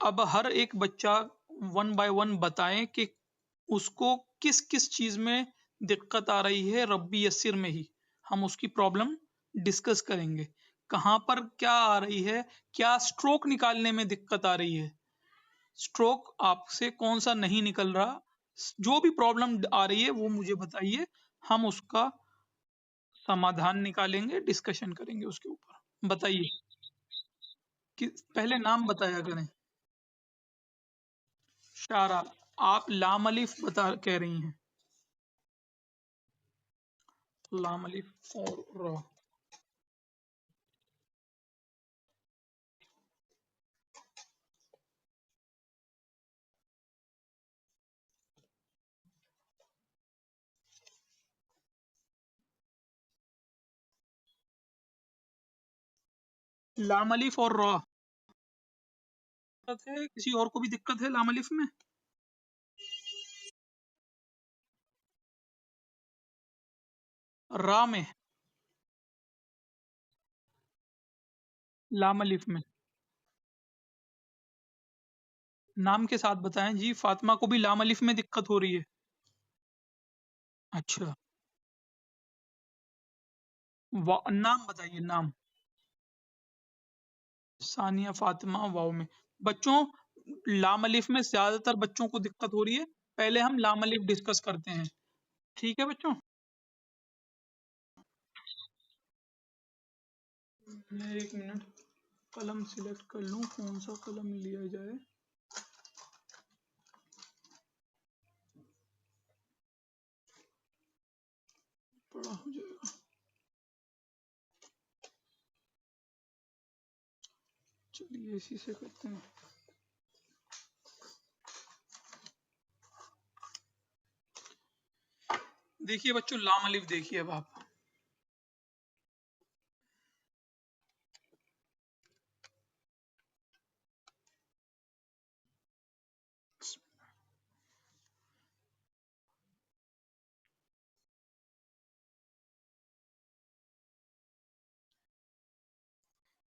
अब हर एक बच्चा 1 बाय 1 बताएं कि उसको किस किस चीज में दिक्कत आ रही है। रब्बी यस्सिर में ही हम उसकी प्रॉब्लम डिस्कस करेंगे। कहाँ पर क्या आ रही है, क्या स्ट्रोक निकालने में दिक्कत आ रही है, स्ट्रोक आपसे कौन सा नहीं निकल रहा, जो भी प्रॉब्लम आ रही है वो मुझे बताइए, हम उसका समाधान निकालेंगे, डिस्कशन करेंगे उसके ऊपर। बताइए कि पहले नाम बताया करें। शारा, आप लाम अलिफ बता कह रही हैं। लाम अलिफ और रा। लाम अलिफ और रा दिक्कत है, किसी और को भी दिक्कत है लाम अलिफ में? रा में, लाम अलिफ में नाम के साथ बताएं जी। फातिमा को भी लाम अलिफ में दिक्कत हो रही है? अच्छा, नाम बताइए नाम। सानिया, फातिमा, वाव में। बच्चों, लाम अलिफ में ज्यादातर बच्चों को दिक्कत हो रही है। पहले हम लाम अलिफ डिस्कस करते हैं, ठीक है बच्चों? मैं 1 मिनट कलम सिलेक्ट कर लूं, कौन सा कलम लिया जाए। बड़ा हो जाएगा। चलिए इसी से करते हैं। देखिए बच्चों, लाम अलिफ देखिए अब आप।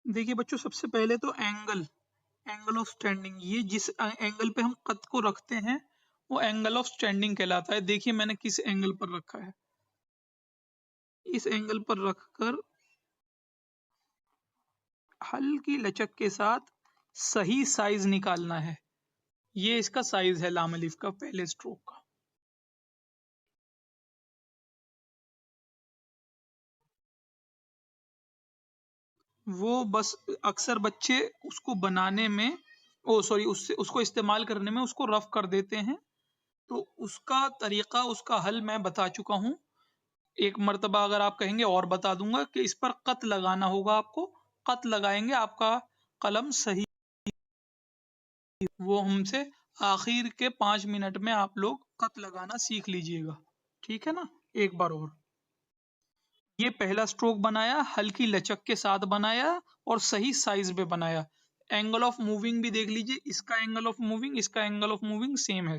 देखिए बच्चों, सबसे पहले तो एंगल, एंगल ऑफ स्टैंडिंग, ये जिस एंगल पे हम कद को रखते हैं वो एंगल ऑफ स्टैंडिंग कहलाता है। देखिए मैंने किस एंगल पर रखा है, इस एंगल पर रखकर हल्की लचक के साथ सही साइज निकालना है। ये इसका साइज है लाम अलिफ का, पहले स्ट्रोक का। वो बस अक्सर बच्चे उसको बनाने में, ओ सॉरी, उससे उसको इस्तेमाल करने में उसको रफ कर देते हैं। तो उसका तरीका, उसका हल मैं बता चुका हूँ। एक मर्तबा अगर आप कहेंगे और बता दूंगा कि इस पर कत लगाना होगा आपको। कत लगाएंगे, आपका कलम सही। वो हमसे आखिर के 5 मिनट में आप लोग कत लगाना सीख लीजिएगा, ठीक है ना? एक बार और, ये पहला स्ट्रोक बनाया, हल्की लचक के साथ बनाया और सही साइज में बनाया। एंगल ऑफ मूविंग भी देख लीजिए, इसका एंगल ऑफ मूविंग, इसका एंगल ऑफ मूविंग सेम है,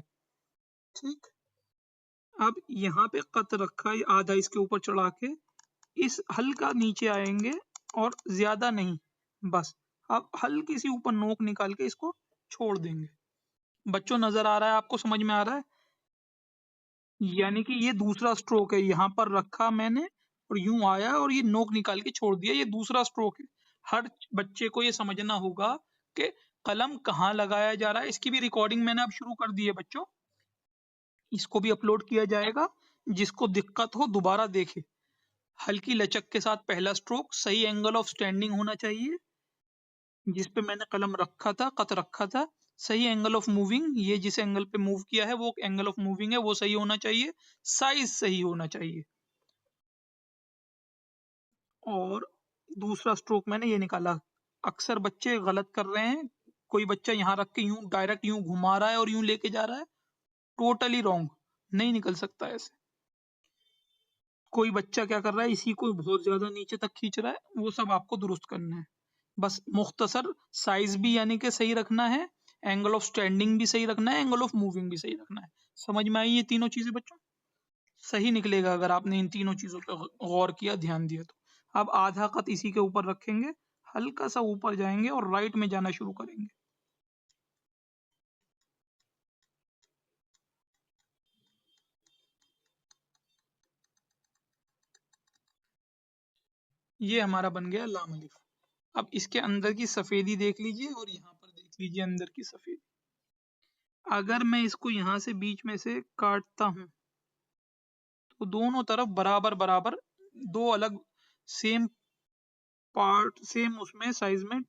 ठीक। अब यहाँ पे कत रखा है आधा इसके ऊपर चढ़ा के, इस हल्का नीचे आएंगे और ज्यादा नहीं, बस अब हल्की सी ऊपर नोक निकाल के इसको छोड़ देंगे। बच्चों नजर आ रहा है आपको, समझ में आ रहा है? यानी कि ये दूसरा स्ट्रोक है, यहाँ पर रखा मैंने और यूं आया और ये नोक निकाल के छोड़ दिया, ये दूसरा स्ट्रोक है। हर बच्चे को ये समझना होगा कि कलम कहाँ लगाया जा रहा है। इसकी भी रिकॉर्डिंग मैंने अब शुरू कर दी है बच्चों, इसको भी अपलोड किया जाएगा। जिसको दिक्कत हो दोबारा देखे। हल्की लचक के साथ पहला स्ट्रोक, सही एंगल ऑफ स्टैंडिंग होना चाहिए जिस पे मैंने कलम रखा था, कत रखा था। सही एंगल ऑफ मूविंग, ये जिस एंगल पे मूव किया है वो एंगल ऑफ मूविंग है, वो सही होना चाहिए। साइज सही होना चाहिए। और दूसरा स्ट्रोक मैंने ये निकाला। अक्सर बच्चे गलत कर रहे हैं, कोई बच्चा यहाँ रख के यूं डायरेक्ट यूं घुमा रहा है और यूं लेके जा रहा है, टोटली रॉन्ग, नहीं निकल सकता ऐसे। कोई बच्चा क्या कर रहा है, इसी को बहुत ज्यादा नीचे तक खींच रहा है, वो सब आपको दुरुस्त करना है। बस मुख्तसर साइज भी यानी कि सही रखना है, एंगल ऑफ स्टैंडिंग भी सही रखना है, एंगल ऑफ मूविंग भी सही रखना है। समझ में आई ये तीनों चीजें बच्चों? सही निकलेगा अगर आपने इन तीनों चीजों पर गौर किया, ध्यान दिया तो। अब आधा कत इसी के ऊपर रखेंगे, हल्का सा ऊपर जाएंगे और राइट में जाना शुरू करेंगे। ये हमारा बन गया लाम अलिफ। अब इसके अंदर की सफेदी देख लीजिए और यहाँ पर देख लीजिए अंदर की सफेदी। अगर मैं इसको यहाँ से बीच में से काटता हूँ तो दोनों तरफ बराबर बराबर दो अलग सेम पार्ट सेम उसमें साइज में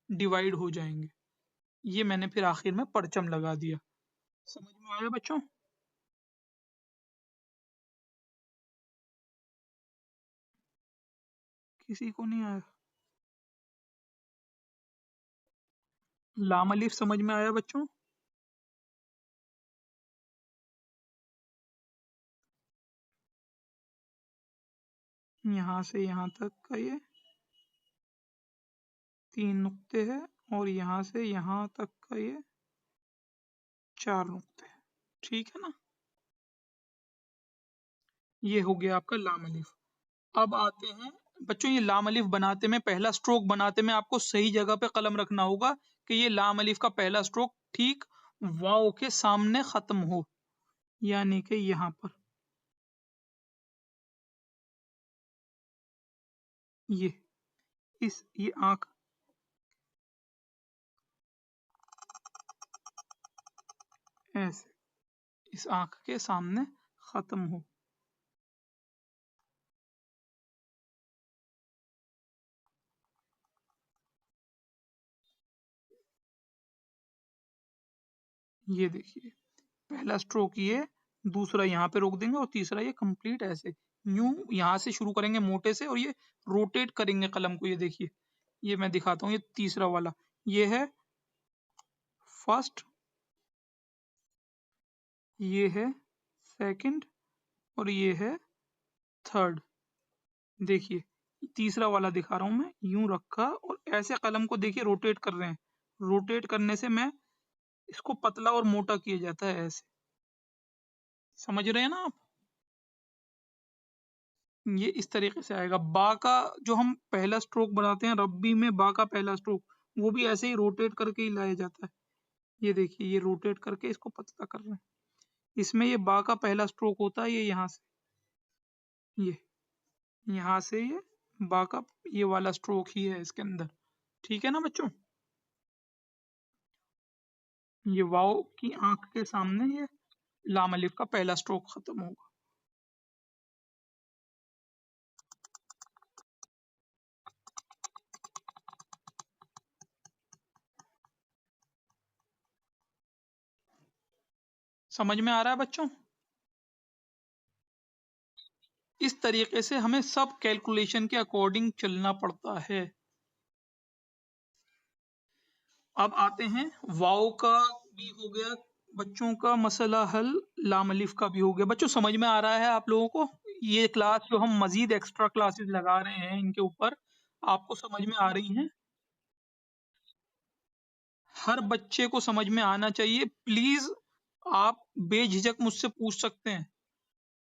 डिवाइड हो जाएंगे। ये मैंने फिर आखिर में परचम लगा दिया। समझ में आया बच्चों? किसी को नहीं आया? लाम अलिफ समझ में आया बच्चों? यहाँ से यहाँ तक का ये 3 नुक्ते हैं और यहाँ से यहाँ तक का ये 4 नुक्ते हैं। ठीक है ना? ये हो गया आपका लाम अलिफ। अब आते हैं बच्चों, ये लाम अलिफ बनाते में पहला स्ट्रोक बनाते में आपको सही जगह पे कलम रखना होगा कि ये लाम अलिफ का पहला स्ट्रोक ठीक वाव के सामने खत्म हो, यानी कि यहाँ पर ये ये आंख ऐसे इस आंख के सामने खत्म हो। ये देखिए पहला स्ट्रोक ये, दूसरा यहाँ पे रोक देंगे और तीसरा ये कंप्लीट ऐसे यूं यहाँ से शुरू करेंगे मोटे से और ये रोटेट करेंगे कलम को। ये देखिए, ये मैं दिखाता हूँ, ये तीसरा वाला ये है फर्स्ट, ये है सेकंड और ये है थर्ड। देखिए तीसरा वाला दिखा रहा हूं मैं, यूं रखा और ऐसे कलम को देखिए रोटेट कर रहे हैं। रोटेट करने से मैं इसको पतला और मोटा किया जाता है ऐसे। समझ रहे हैं ना आप? ये इस तरीके से आएगा। बा का जो हम पहला स्ट्रोक बनाते हैं रब्बी में, बा का पहला स्ट्रोक वो भी ऐसे ही रोटेट करके ही लाया जाता है। ये देखिए ये रोटेट करके इसको पतला कर रहे हैं। इसमें ये बा का पहला स्ट्रोक होता है, ये यहाँ से ये यहाँ से ये बा का ये वाला स्ट्रोक ही है इसके अंदर। ठीक है ना बच्चों? ये वाव की आंख के सामने ये लाम अलिफ का पहला स्ट्रोक खत्म होगा। समझ में आ रहा है बच्चों? इस तरीके से हमें सब कैलकुलेशन के अकॉर्डिंग चलना पड़ता है। अब आते हैं वाव का भी हो गया बच्चों का मसला हल, लाम अलिफ का भी हो गया। बच्चों समझ में आ रहा है आप लोगों को? ये क्लास जो हम मजीद एक्स्ट्रा क्लासेस लगा रहे हैं इनके ऊपर आपको समझ में आ रही हैं? हर बच्चे को समझ में आना चाहिए। प्लीज आप बेझिझक मुझसे पूछ सकते हैं,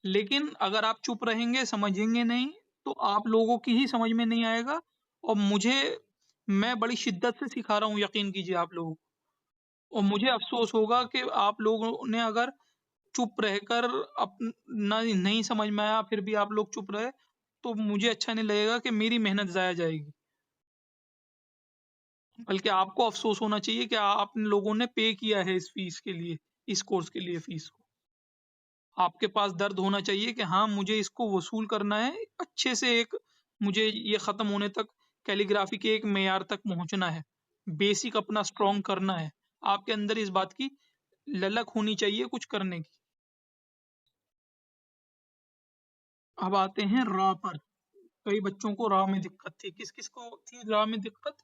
लेकिन अगर आप चुप रहेंगे समझेंगे नहीं तो आप लोगों की ही समझ में नहीं आएगा। और मैं बड़ी शिद्दत से सिखा रहा हूँ, यकीन कीजिए आप लोगों को। और मुझे अफसोस होगा कि आप लोगों ने अगर चुप रहकर नहीं समझ में आया फिर भी आप लोग चुप रहे तो मुझे अच्छा नहीं लगेगा कि मेरी मेहनत जाया जाएगी। बल्कि आपको अफसोस होना चाहिए कि आप लोगों ने पे किया है इस फीस के लिए, इस कोर्स के लिए फीस को। आपके पास दर्द होना चाहिए कि हाँ मुझे इसको वसूल करना है अच्छे से, एक मुझे ये ख़त्म होने तक कैलीग्राफी के एक मेयार तक पहुंचना है, बेसिक अपना स्ट्रॉन्ग करना है। आपके अंदर इस बात की ललक होनी चाहिए कुछ करने की। अब आते हैं रा पर। कई बच्चों को रा में दिक्कत थी। किस किस को थी रा में दिक्कत?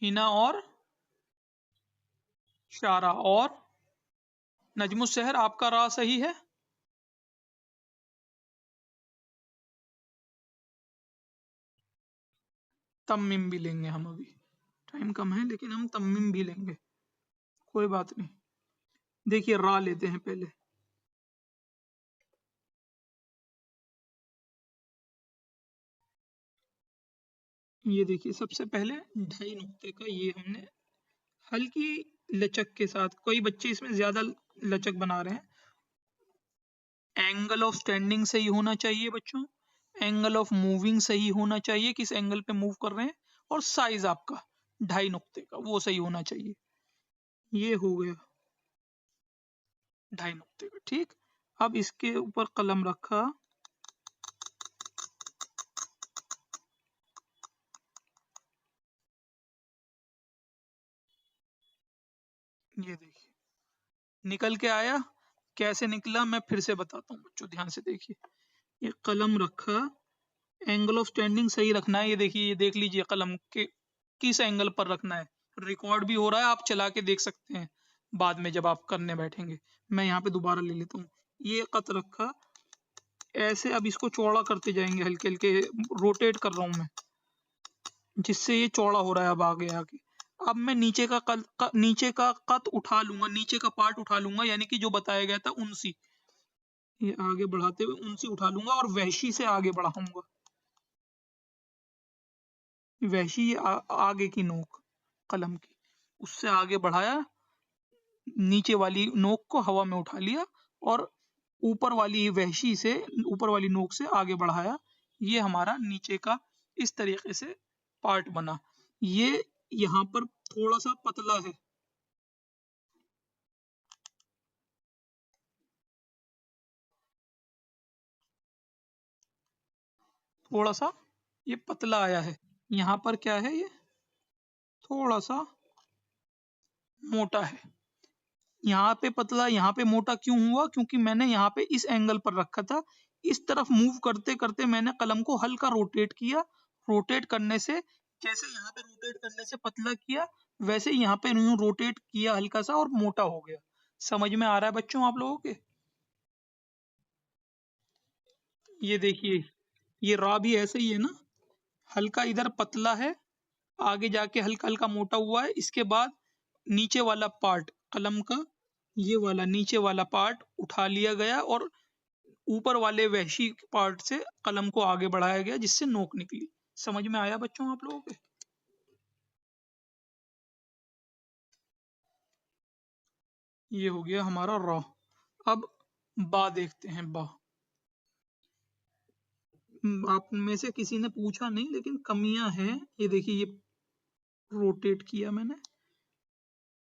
हिना और शारा। और नजमुस शहर आपका रा सही है? तम्मिम भी लेंगे हम, अभी टाइम कम है लेकिन हम तम्मिम भी लेंगे, कोई बात नहीं। देखिए रा लेते हैं पहले। ये देखिए सबसे पहले 2.5 नुक्ते का ये हमने हल्की लचक के साथ, कोई बच्चे इसमें ज्यादा लचक बना रहे हैं, एंगल ऑफ स्टैंडिंग सही होना चाहिए बच्चों, एंगल ऑफ मूविंग सही होना चाहिए, किस एंगल पे मूव कर रहे हैं, और साइज आपका 2.5 नुक्ते का वो सही होना चाहिए। ये हो गया 2.5 नुक्ते का, ठीक। अब इसके ऊपर कलम रखा, ये देखिए निकल के आया। कैसे निकला मैं फिर से बताता हूँ बच्चों, ध्यान से देखिए। ये कलम रखा, एंगल ऑफ स्टैंडिंग सही रखना है, ये देखिए, ये देख लीजिए कलम के किस एंगल पर रखना है। रिकॉर्ड भी हो रहा है, आप चला के देख सकते हैं बाद में जब आप करने बैठेंगे। मैं यहाँ पे दोबारा ले लेता हूँ। ये कत रखा ऐसे, अब इसको चौड़ा करते जाएंगे, हल्के हल्के रोटेट कर रहा हूँ मैं, जिससे ये चौड़ा हो रहा है। अब आगे आगे अब मैं नीचे का कत उठा लूंगा, नीचे का पार्ट उठा लूंगा, यानी कि जो बताया गया था उनसी, ये आगे बढ़ाते हुए उनसे उठा लूंगा और वैशी से आगे बढ़ाऊंगा। वैशी आगे की नोक कलम की, उससे आगे बढ़ाया, नीचे वाली नोक को हवा में उठा लिया और ऊपर वाली वहशी से, ऊपर वाली नोक से आगे बढ़ाया। ये हमारा नीचे का इस तरीके से पार्ट बना। ये यहाँ पर थोड़ा सा पतला है, थोड़ा सा ये पतला आया है। यहाँ पर क्या है, ये थोड़ा सा मोटा है। यहाँ पे पतला, यहाँ पे मोटा क्यों हुआ? क्योंकि मैंने यहाँ पे इस एंगल पर रखा था। इस तरफ मूव करते करते मैंने कलम को हल्का रोटेट किया। रोटेट करने से, जैसे यहाँ पे रोटेट करने से पतला किया, वैसे ही यहाँ पे यूं रोटेट किया हल्का सा और मोटा हो गया। समझ में आ रहा है बच्चों आप लोगों के? ये देखिए, ये रॉ भी ऐसे ही है ना, हल्का इधर पतला है, आगे जाके हल्का हल्का मोटा हुआ है। इसके बाद नीचे वाला पार्ट कलम का, ये वाला नीचे वाला पार्ट उठा लिया गया और ऊपर वाले वहशी पार्ट से कलम को आगे बढ़ाया गया, जिससे नोक निकली। समझ में आया बच्चों आप लोगों के? ये हो गया हमारा रॉ। अब बा देखते हैं, बा। आप में से किसी ने पूछा नहीं, लेकिन कमियां हैं। ये देखिए, ये रोटेट किया मैंने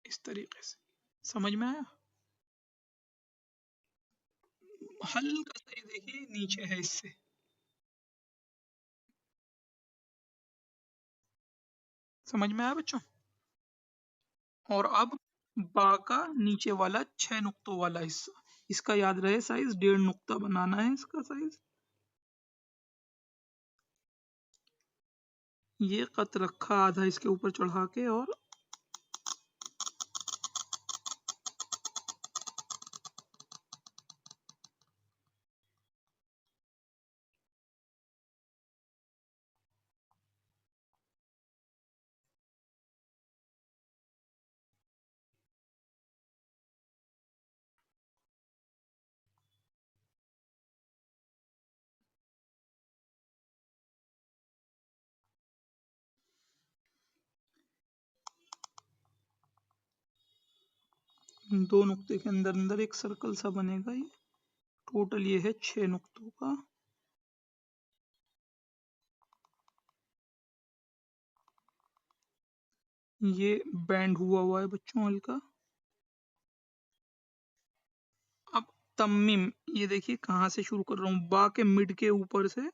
इस तरीके से। समझ में आया? हल्का सा ये देखिए नीचे है इससे। समझ में आया बच्चों? और अब बा का नीचे वाला 6 नुक्तों वाला हिस्सा, इसका याद रहे साइज 1.5 नुक्ता बनाना है इसका साइज। ये कत रखा आधा इसके ऊपर चढ़ा के, और दो नुक्ते के अंदर अंदर एक सर्कल सा बनेगा। ये टोटल ये है 6 नुक्तों का। ये बैंड हुआ है बच्चों हल्का। अब तम्मीम, ये देखिए कहाँ से शुरू कर रहा हूँ, बा के मिड के ऊपर से,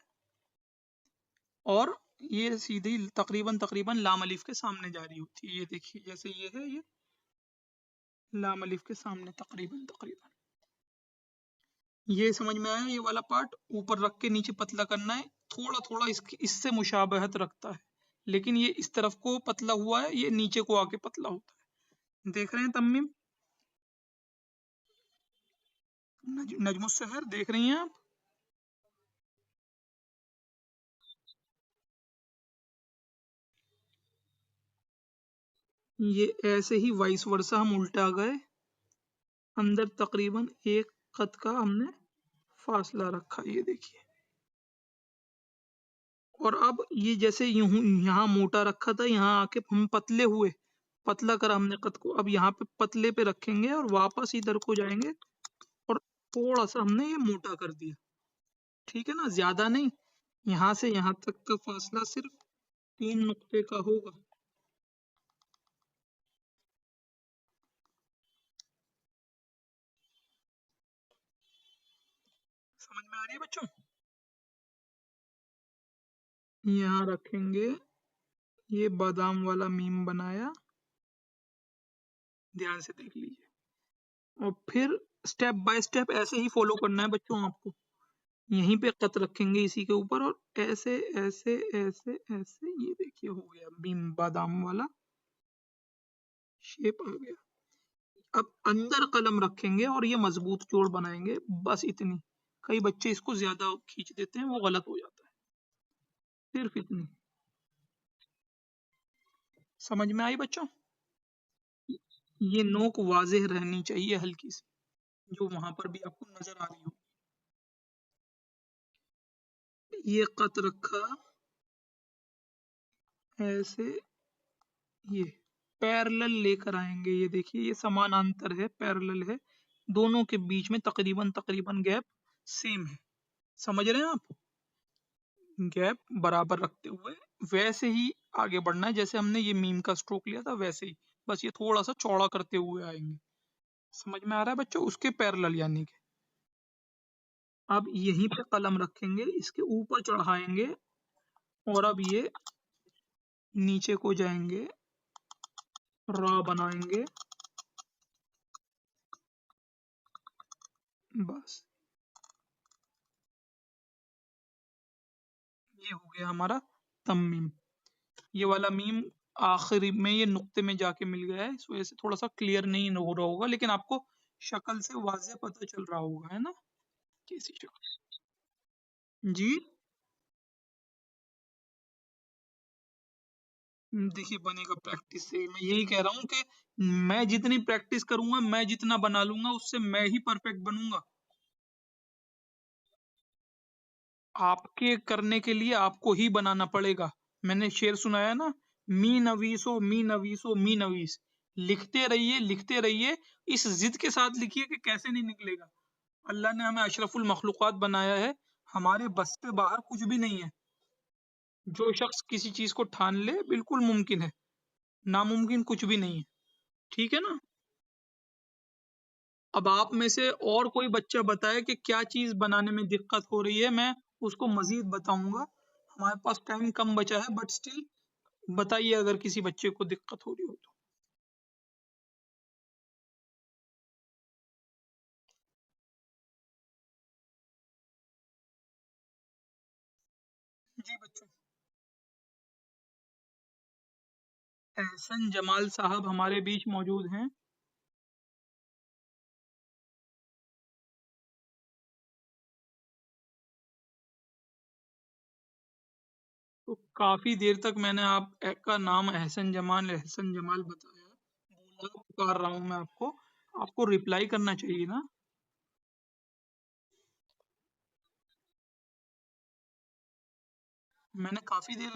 और ये सीधी तकरीबन तकरीबन लाम अलिफ के सामने जा रही होती है। ये देखिए, जैसे ये है, ये लाम अलिफ के सामने तकरीबन तकरीबन। ये समझ में आया? ये वाला पार्ट ऊपर रख के नीचे पतला करना है। थोड़ा थोड़ा इससे मुशाबहत रखता है, लेकिन ये इस तरफ को पतला हुआ है, ये नीचे को आके पतला होता है। देख रहे हैं तम्मीम? नजमुस्सहर देख रही हैं आप? ये ऐसे ही वाइस वर्सा हम उल्टा गए, अंदर तकरीबन एक कत का हमने फासला रखा। ये देखिए, और अब ये जैसे यूं यहाँ मोटा रखा था, यहाँ आके हम पतले हुए, पतला करा हमने कत को। अब यहाँ पे पतले पे रखेंगे और वापस इधर को जाएंगे और थोड़ा सा हमने ये मोटा कर दिया, ठीक है ना, ज्यादा नहीं। यहाँ से यहाँ तक का फासला सिर्फ 3 नुक्ते का होगा। समझ में आ रही है बच्चों? यहाँ रखेंगे, ये बादाम वाला मीम बनाया, ध्यान से देख लीजिए। और फिर स्टेप बाय स्टेप ऐसे ही फॉलो करना है बच्चों आपको। यहीं पे कत रखेंगे इसी के ऊपर, और ऐसे ऐसे ऐसे ऐसे, ये देखिए हो गया मीम, बादाम वाला शेप आ गया। अब अंदर कलम रखेंगे और ये मजबूत जोड़ बनाएंगे, बस इतनी। कई बच्चे इसको ज्यादा खींच देते हैं, वो गलत हो जाता है। सिर्फ इतनी। समझ में आई बच्चों? ये नोक वाज़ेह रहनी चाहिए हल्की सी, जो वहां पर भी आपको नजर आ रही हो। ये कत रखा ऐसे, ये पैरेलल लेकर आएंगे, ये देखिए ये समानांतर है, पैरेलल है, दोनों के बीच में तकरीबन तकरीबन गैप सेम है। समझ रहे हैं आप? गैप बराबर रखते हुए वैसे ही आगे बढ़ना है, जैसे हमने ये मीम का स्ट्रोक लिया था वैसे ही, बस ये थोड़ा सा चौड़ा करते हुए आएंगे। समझ में आ रहा है बच्चों? उसके पैरेलल यानी कि। अब यहीं पे कलम रखेंगे, इसके ऊपर चढ़ाएंगे, और अब ये नीचे को जाएंगे, रा बनाएंगे, बस ये हो गया हमारा तम्मीम। ये वाला मीम आखिरी में ये नुक्ते में जाके मिल गया है, इस वजह से थोड़ा सा क्लियर नहीं हो रहा होगा, लेकिन आपको शक्ल से वाज़े पता चल रहा होगा, है ना? कैसी शक्ल? जी। देखिए बनेगा प्रैक्टिस से, मैं यही कह रहा हूँ कि मैं जितनी प्रैक्टिस करूंगा, मैं जितना बना लूंगा, उससे मैं ही परफेक्ट बनूंगा। आपके करने के लिए आपको ही बनाना पड़ेगा। मैंने शेर सुनाया ना, मी नवीसो मी नवीस, लिखते रहिए, इस जिद के साथ लिखिए कि कैसे नहीं निकलेगा। अल्लाह ने हमें अशरफुल मखलूक़ात बनाया है, हमारे बस से बाहर कुछ भी नहीं है। जो शख्स किसी चीज को ठान ले, बिल्कुल मुमकिन है, नामुमकिन कुछ भी नहीं है। ठीक है ना? अब आप में से और कोई बच्चा बताए कि क्या चीज बनाने में दिक्कत हो रही है, मैं उसको मजीद बताऊंगा। हमारे पास टाइम कम बचा है, बट स्टिल बताइए अगर किसी बच्चे को दिक्कत हो रही हो तो। जी बच्चों। एहसन जमाल साहब हमारे बीच मौजूद हैं। तो काफी देर तक मैंने आपका नाम एहसन जमाल बताया, बोला, पुकार रहा हूं मैं आपको। आपको रिप्लाई करना चाहिए ना। मैंने काफी देर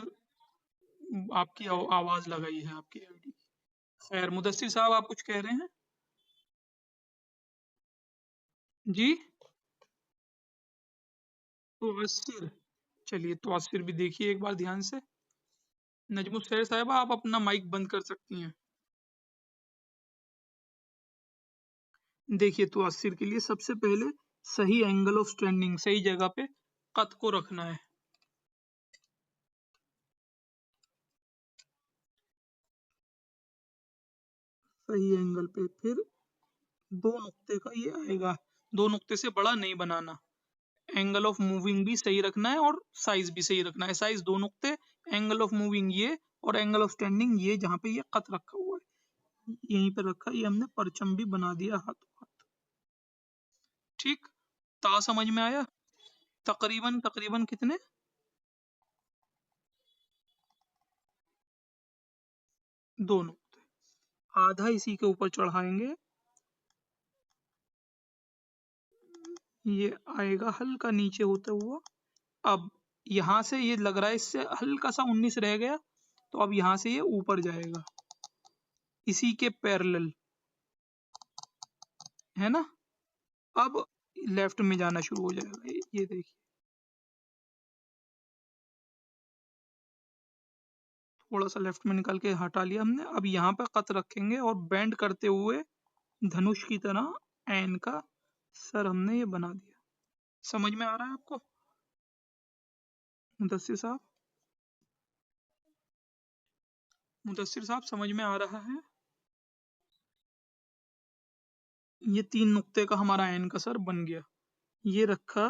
आपकी आवाज लगाई है आपकी आईडी। खैर, मुदस्सिर साहब आप कुछ कह रहे हैं? जी। तो अस्सिर, चलिए तो अस्सिर भी देखिए एक बार ध्यान से। नजमुल साहिबा आप अपना माइक बंद कर सकती हैं। देखिए तो अस्सिर के लिए सबसे पहले सही एंगल ऑफ स्टैंडिंग, सही जगह पे कत को रखना है। सही एंगल पे, फिर 2 नुक्ते का ये आएगा, 2 नुक्ते से बड़ा नहीं बनाना। एंगल ऑफ मूविंग भी सही रखना है और साइज भी सही रखना है। साइज 2 नुक्ते, एंगल ऑफ मूविंग ये, और एंगल ऑफ स्टैंडिंग ये, जहाँ पे ये कत रखा हुआ है यहीं पे रखा। ये हमने परचम भी बना दिया हाथों हाथ। ठीक, ता समझ में आया? तकरीबन तकरीबन कितने? 2 नुक्ते। आधा इसी के ऊपर चढ़ाएंगे, ये आएगा हल्का नीचे होता हुआ। अब यहाँ से ये लग रहा है इससे हल्का सा 19 रह गया, तो अब यहाँ से ये ऊपर जाएगा इसी के पैरेलल, है ना? अब लेफ्ट में जाना शुरू हो जाएगा। ये देखिए, थोड़ा सा लेफ्ट में निकाल के हटा लिया हमने। अब यहाँ पे कत रखेंगे और बेंड करते हुए धनुष की तरह एन का सर हमने ये बना दिया। समझ में आ रहा है आपको मुदस्सिर साहब? मुदस्सिर साहब समझ में आ रहा है? ये 3 नुक्ते का हमारा एन का सर बन गया। ये रखा,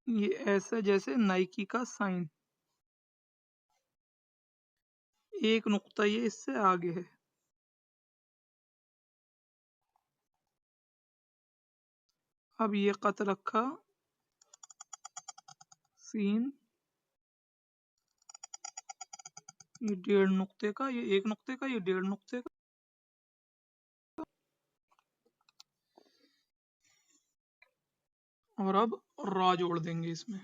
ये ऐसा जैसे नाइकी का साइन। एक नुक्ता ये इससे आगे है। अब ये कत रखा, सीन, ये 1.5 नुक्ते का, ये 1 नुक्ते का, ये 1.5 नुक्ते का। और अब रा जोड़ देंगे इसमें।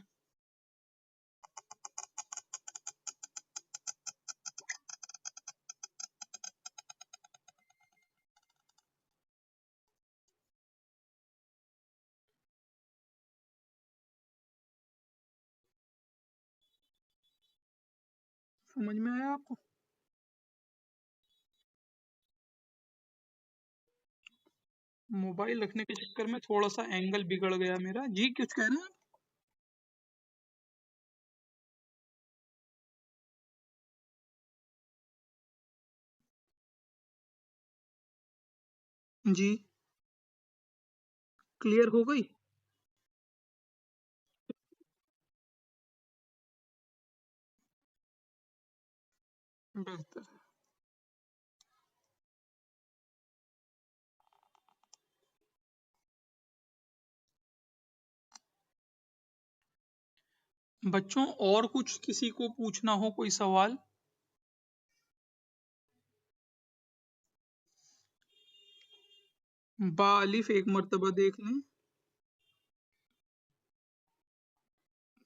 समझ में आया आपको? मोबाइल रखने के चक्कर में थोड़ा सा एंगल बिगड़ गया मेरा। जी कुछ कह रहे हैं आप? जी, क्लियर हो गई? बेहतर है। बच्चों और कुछ किसी को पूछना हो कोई सवाल? बा अलिफ एक मर्तबा देख लें।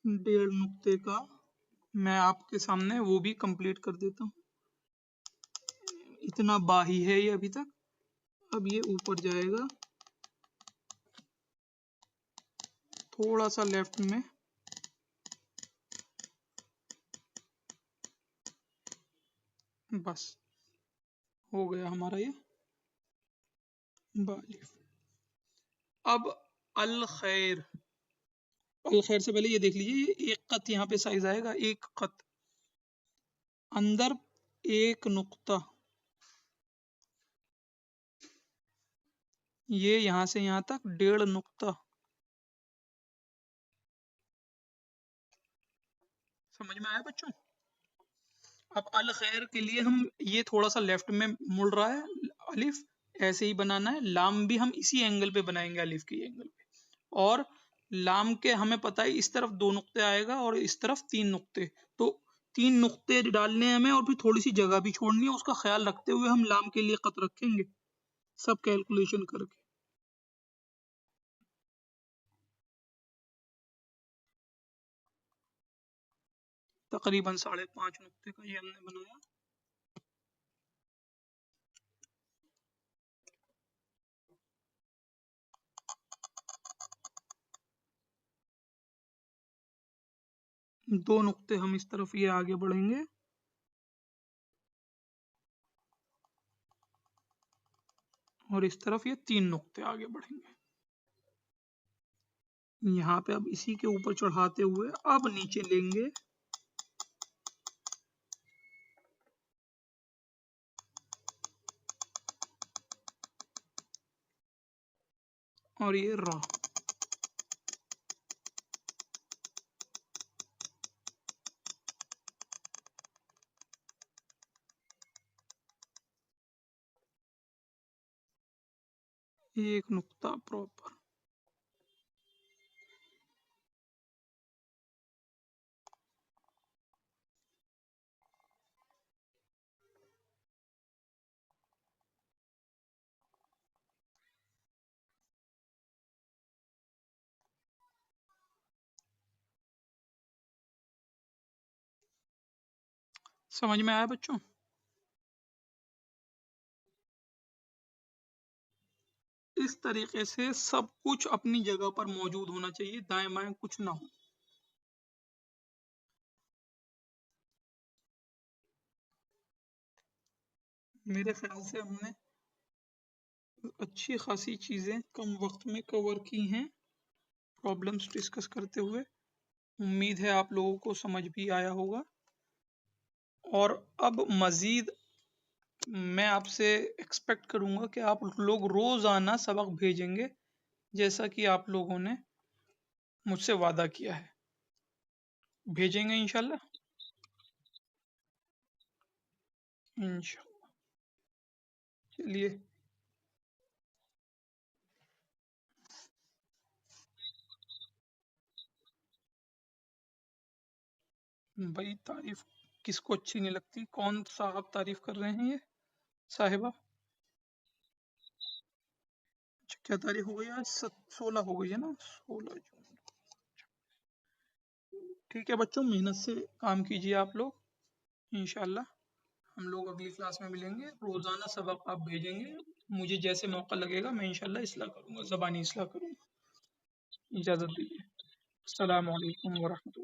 1.5 नुक्ते का मैं आपके सामने वो भी कंप्लीट कर देता हूँ। इतना बा ही है ये अभी तक। अब ये ऊपर जाएगा थोड़ा सा लेफ्ट में, बस हो गया हमारा ये बा अलिफ। अब अल खैर, अल खैर से पहले ये देख लीजिए, ये एक कत यहाँ पे साइज आएगा, एक कत अंदर, एक नुक्ता, ये यहाँ से यहाँ तक 1.5 नुक्ता। समझ में आया बच्चों? अब अल खैर के लिए हम ये थोड़ा सा लेफ्ट में मुड़ रहा है अलिफ, ऐसे ही बनाना है। लाम भी हम इसी एंगल पे बनाएंगे, अलिफ के एंगल पे। और लाम के हमें पता है इस तरफ 2 नुक्ते आएगा और इस तरफ 3 नुक्ते, तो 3 नुक्ते डालने हैं हमें और फिर थोड़ी सी जगह भी छोड़नी है। उसका ख्याल रखते हुए हम लाम के लिए कत रखेंगे, सब कैलकुलेशन करके। तकरीबन 5.5 नुक्ते का ये हमने बनाया। दो नुक्ते हम इस तरफ ये आगे बढ़ेंगे और इस तरफ ये 3 नुक्ते आगे बढ़ेंगे। यहाँ पे अब इसी के ऊपर चढ़ाते हुए अब नीचे लेंगे, और ये रा। एक नुक्ता प्रॉपर। समझ में आया बच्चों? इस तरीके से सब कुछ अपनी जगह पर मौजूद होना चाहिए, दाएं बाएं कुछ ना हो। मेरे ख्याल से हमने अच्छी खासी चीजें कम वक्त में कवर की हैं, प्रॉब्लम्स डिस्कस करते हुए। उम्मीद है आप लोगों को समझ भी आया होगा। और अब मज़ीद मैं आपसे एक्सपेक्ट करूँगा कि आप लोग रोज़ाना सबक भेजेंगे, जैसा कि आप लोगों ने मुझसे वादा किया है। भेजेंगे इंशाल्लाह? इंशाल्लाह। चलिए, भाई तारीफ किसको अच्छी नहीं लगती? कौन साहब तारीफ कर रहे हैं ये? साहिबा? अच्छा, क्या तारीख हो गई आज? 16 हो गई है ना, 16 जून। ठीक है बच्चों, मेहनत से काम कीजिए आप लोग। इंशाल्लाह हम लोग अगली क्लास में मिलेंगे। रोजाना सबक आप भेजेंगे, मुझे जैसे मौका लगेगा मैं इंशाल्लाह इसलाह करूंगा, ज़बानी इसलाह करूंगा। इजाज़त दीजिए। अस्सलाम वालेकुम वरहमतुल्लाह।